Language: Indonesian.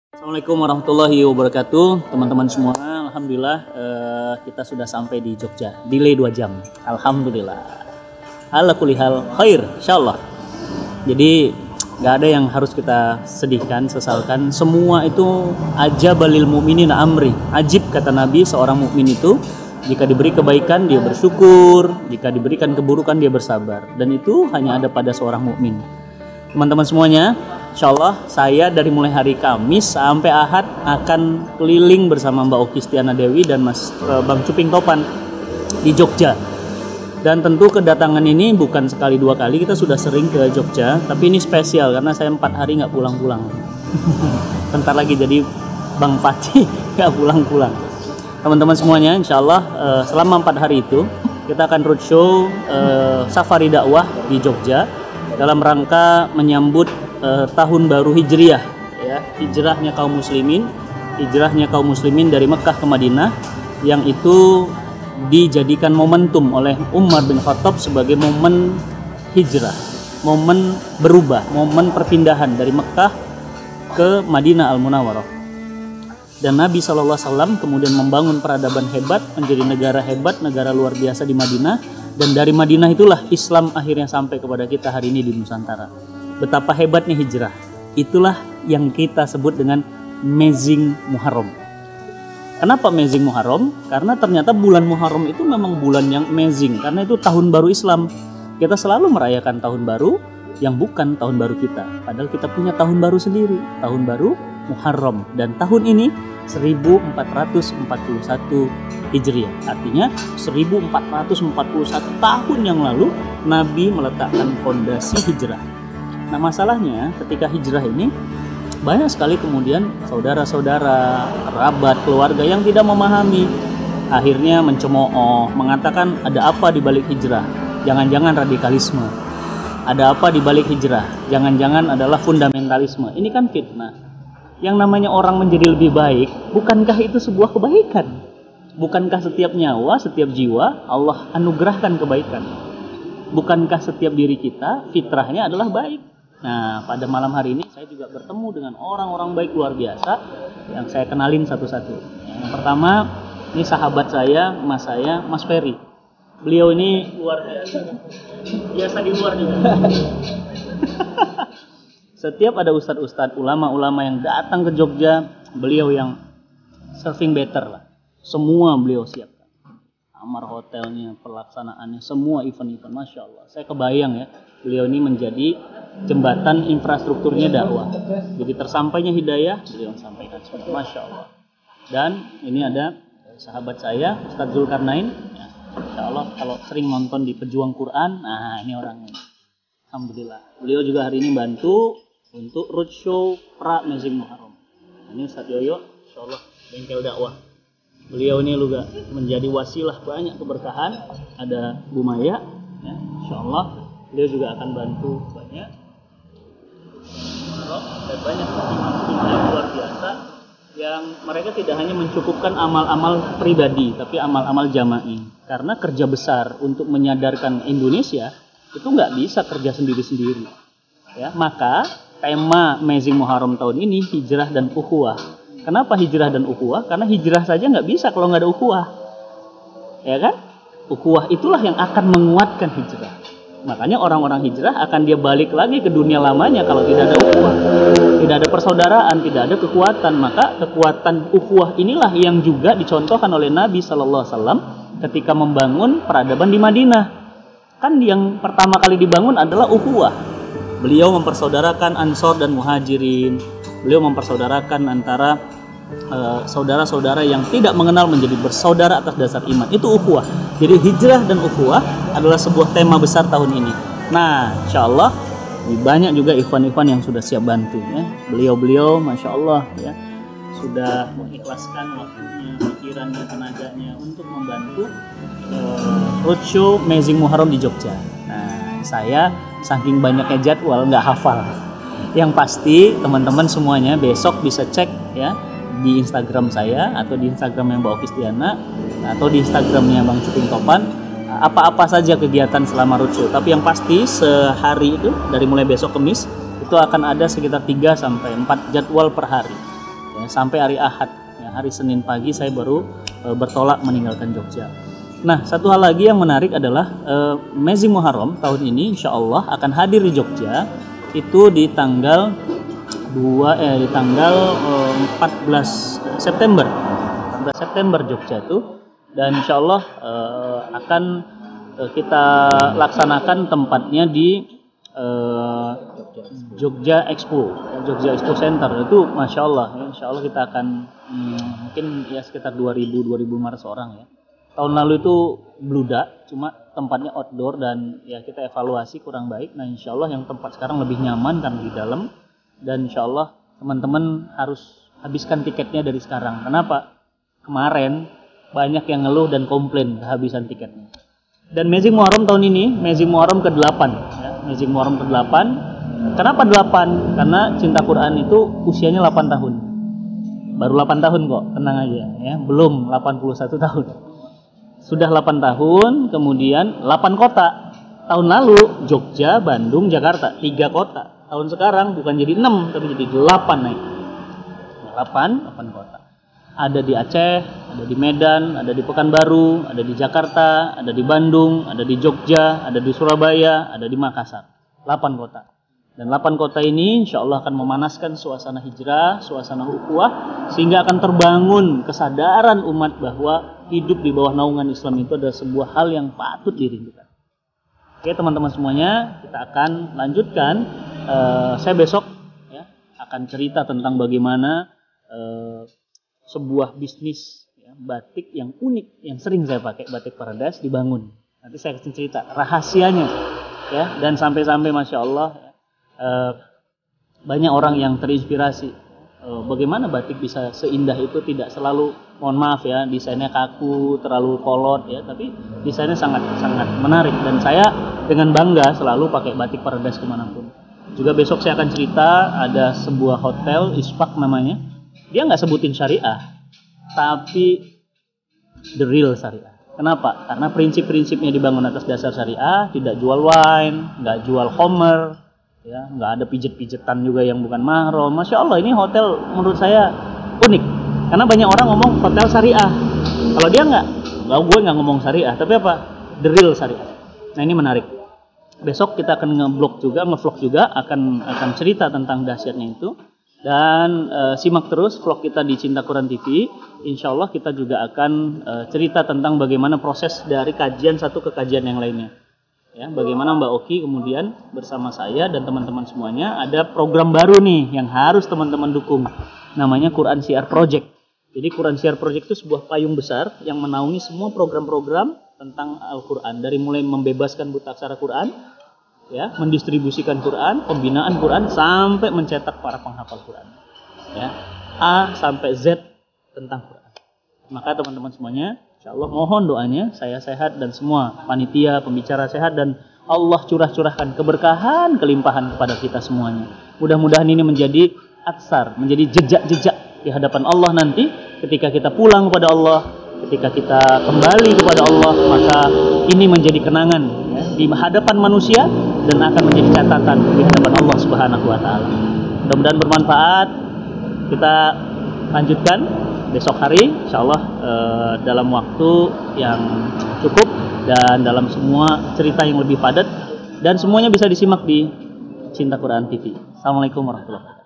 Assalamualaikum warahmatullahi wabarakatuh, teman-teman semua. Alhamdulillah kita sudah sampai di Jogja. Delay 2 jam. Alhamdulillah. Ala kulli hal khair insyaallah. Jadi nggak ada yang harus kita sedihkan, sesalkan. Semua itu ajabalil mu'minina amri. Ajib kata Nabi, seorang mukmin itu jika diberi kebaikan dia bersyukur, jika diberikan keburukan dia bersabar. Dan itu hanya ada pada seorang mukmin. Teman-teman semuanya, insyaallah saya dari mulai hari Kamis sampai Ahad akan keliling bersama Mbak Oki Stiana Dewi dan Bang Cuping Topan di Jogja. Dan tentu kedatangan ini bukan sekali 2 kali, kita sudah sering ke Jogja, tapi ini spesial karena saya 4 hari nggak pulang-pulang. Bentar lagi jadi Bang Fatih nggak pulang-pulang. Teman-teman semuanya, insyaallah selama 4 hari itu kita akan roadshow safari dakwah di Jogja dalam rangka menyambut tahun baru Hijriah, ya, hijrahnya kaum muslimin dari Mekah ke Madinah, yang itu dijadikan momentum oleh Umar bin Khattab sebagai momen hijrah, momen berubah, momen perpindahan dari Mekah ke Madinah Al-Munawwarah. Dan Nabi SAW kemudian membangun peradaban hebat, menjadi negara hebat, negara luar biasa di Madinah. Dan dari Madinah itulah Islam akhirnya sampai kepada kita hari ini di Nusantara. Betapa hebatnya hijrah. Itulah yang kita sebut dengan Amazing Muharram. Kenapa Amazing Muharram? Karena ternyata bulan Muharram itu memang bulan yang amazing, karena itu tahun baru Islam. Kita selalu merayakan tahun baru yang bukan tahun baru kita, padahal kita punya tahun baru sendiri, tahun baru Muharram. Dan tahun ini 1441 Hijriah, artinya 1441 tahun yang lalu Nabi meletakkan fondasi hijrah. Nah, masalahnya ketika hijrah ini banyak sekali kemudian saudara-saudara, kerabat, keluarga yang tidak memahami, akhirnya mencemooh, mengatakan ada apa di balik hijrah? Jangan-jangan radikalisme. Ada apa di balik hijrah? Jangan-jangan adalah fundamentalisme. Ini kan fitnah. Yang namanya orang menjadi lebih baik, bukankah itu sebuah kebaikan? Bukankah setiap nyawa, setiap jiwa Allah anugerahkan kebaikan? Bukankah setiap diri kita fitrahnya adalah baik? Nah, pada malam hari ini saya juga bertemu dengan orang-orang baik luar biasa yang saya kenalin satu-satu. Yang pertama, ini sahabat saya, Mas Ferry. Beliau ini luar biasa di luar juga. Setiap ada ustadz-ustadz, ulama-ulama yang datang ke Jogja, beliau yang serving better lah. Semua beliau siapkan. Kamar hotelnya, pelaksanaannya, semua event-event, Masya Allah. Saya kebayang ya, beliau ini menjadi jembatan infrastrukturnya dakwah. Jadi tersampainya hidayah, beliau sampaikan semua, Masya Allah. Dan ini ada sahabat saya, Ustadz Zulkarnain. Ya, Masya Allah, kalau sering nonton di Pejuang Quran, nah ini orangnya. Alhamdulillah. Beliau juga hari ini bantu untuk roadshow pra Amazing Muharram. Ini Ustadz Yoyo, Masya Allah, bengkel dakwah. Beliau ini juga menjadi wasilah banyak keberkahan. Ada Bu Maya, ya, Insya Allah beliau juga akan bantu banyak. Dan banyak imam-imam yang luar biasa yang mereka tidak hanya mencukupkan amal-amal pribadi, tapi amal-amal jama'i. Karena kerja besar untuk menyadarkan Indonesia itu nggak bisa kerja sendiri-sendiri. Ya, maka tema Amazing Muharram tahun ini hijrah dan ukhuwah. Kenapa hijrah dan ukhuwah? Karena hijrah saja nggak bisa kalau nggak ada ukhuwah, ya kan? Ukhuwah itulah yang akan menguatkan hijrah. Makanya orang-orang hijrah akan dia balik lagi ke dunia lamanya kalau tidak ada ukhuwah, tidak ada persaudaraan, tidak ada kekuatan. Maka kekuatan ukhuwah inilah yang juga dicontohkan oleh Nabi SAW ketika membangun peradaban di Madinah. Kan yang pertama kali dibangun adalah ukhuwah. Beliau mempersaudarakan Ansor dan Muhajirin. Beliau mempersaudarakan antara saudara-saudara yang tidak mengenal menjadi bersaudara atas dasar iman. Itu ukhuwah. Jadi hijrah dan ukhuwah adalah sebuah tema besar tahun ini. Nah, insya Allah banyak juga event-event yang sudah siap bantu. Ya. Beliau-beliau, Masya Allah, ya, sudah mengikhlaskan waktunya, pikirannya, tenaganya untuk membantu roadshow Amazing Muharram di Jogja. Nah, saya saking banyaknya jadwal nggak hafal. Yang pasti teman-teman semuanya besok bisa cek ya di Instagram saya atau di Instagramnya Mbak Oki Stiana atau di Instagramnya Bang Cuping Topan apa-apa saja kegiatan selama roadshow. Tapi yang pasti sehari itu dari mulai besok Kamis itu akan ada sekitar 3 sampai 4 jadwal per hari. ya, sampai hari Ahad, ya, hari Senin pagi saya baru bertolak meninggalkan Jogja. Nah, satu hal lagi yang menarik adalah Mezi Muharram tahun ini insya Allah akan hadir di Jogja itu di tanggal 14 September. 14 September Jogja itu, dan insya Allah akan kita laksanakan tempatnya di Jogja Expo Center. Itu Masya Allah, ya, insya Allah kita akan mungkin ya sekitar 2.500 orang ya. Tahun lalu itu bludak, cuma tempatnya outdoor dan ya kita evaluasi kurang baik. Nah insya Allah yang tempat sekarang lebih nyaman kan di dalam, dan insya Allah teman-teman harus habiskan tiketnya dari sekarang. Kenapa? Kemarin banyak yang ngeluh dan komplain kehabisan tiketnya. Dan Mezi Muharram tahun ini, Mezi Muharram ke-8 ya, Mezi Muharram ke-8. Kenapa 8? Karena Cinta Quran itu usianya 8 tahun. Baru 8 tahun kok, tenang aja ya, belum 81 tahun. Sudah 8 tahun, kemudian 8 kota. Tahun lalu Jogja, Bandung, Jakarta, 3 kota. Tahun sekarang bukan jadi 6 tapi jadi 8 naik. 8 kota. Ada di Aceh, ada di Medan, ada di Pekanbaru, ada di Jakarta, ada di Bandung, ada di Jogja, ada di Surabaya, ada di Makassar. 8 kota. Dan 8 kota ini insya Allah akan memanaskan suasana hijrah, suasana ukhuwah, sehingga akan terbangun kesadaran umat bahwa hidup di bawah naungan Islam itu adalah sebuah hal yang patut dirindukan. Oke teman-teman semuanya, kita akan lanjutkan. Saya besok ya, akan cerita tentang bagaimana sebuah bisnis ya, batik yang unik, yang sering saya pakai, Batik Paradise, dibangun. Nanti saya akan cerita rahasianya ya, dan sampai-sampai Masya Allah banyak orang yang terinspirasi bagaimana batik bisa seindah itu, tidak selalu, mohon maaf ya, desainnya kaku, terlalu kolot ya, tapi desainnya sangat menarik, dan saya dengan bangga selalu pakai Batik Paradise kemanapun. Juga besok saya akan cerita ada sebuah hotel, Ispak namanya, dia nggak sebutin syariah tapi the real syariah. Kenapa? Karena prinsip-prinsipnya dibangun atas dasar syariah, tidak jual wine, nggak jual khamr ya, nggak ada pijet-pijetan juga yang bukan mahram. Masya Allah, ini hotel menurut saya unik karena banyak orang ngomong hotel syariah, kalau dia gue nggak ngomong syariah, tapi apa, the real syariah. Nah ini menarik, besok kita akan nge-vlog juga akan cerita tentang dahsyatnya itu, dan simak terus vlog kita di Cinta Quran TV. Insya Allah kita juga akan cerita tentang bagaimana proses dari kajian satu ke kajian yang lainnya. Ya, bagaimana Mbak Oki kemudian bersama saya dan teman-teman semuanya ada program baru nih yang harus teman-teman dukung, namanya Quran Syiar Project. Jadi Quran Syiar Project itu sebuah payung besar yang menaungi semua program-program tentang Al-Quran, dari mulai membebaskan buta aksara Quran ya, mendistribusikan Quran, pembinaan Quran, sampai mencetak para penghafal Quran ya, A sampai Z tentang Quran. Maka teman-teman semuanya, insya Allah mohon doanya, saya sehat dan semua panitia, pembicara sehat, dan Allah curahkan keberkahan, kelimpahan kepada kita semuanya. Mudah-mudahan ini menjadi atsar, menjadi jejak-jejak di hadapan Allah nanti ketika kita pulang kepada Allah, ketika kita kembali kepada Allah, maka ini menjadi kenangan ya, di hadapan manusia, dan akan menjadi catatan di hadapan Allah Subhanahu wa taala. Mudah-mudahan bermanfaat. Kita lanjutkan besok hari insyaallah dalam waktu yang cukup dan dalam semua cerita yang lebih padat, dan semuanya bisa disimak di Cinta Quran TV. Assalamualaikum warahmatullahi wabarakatuh.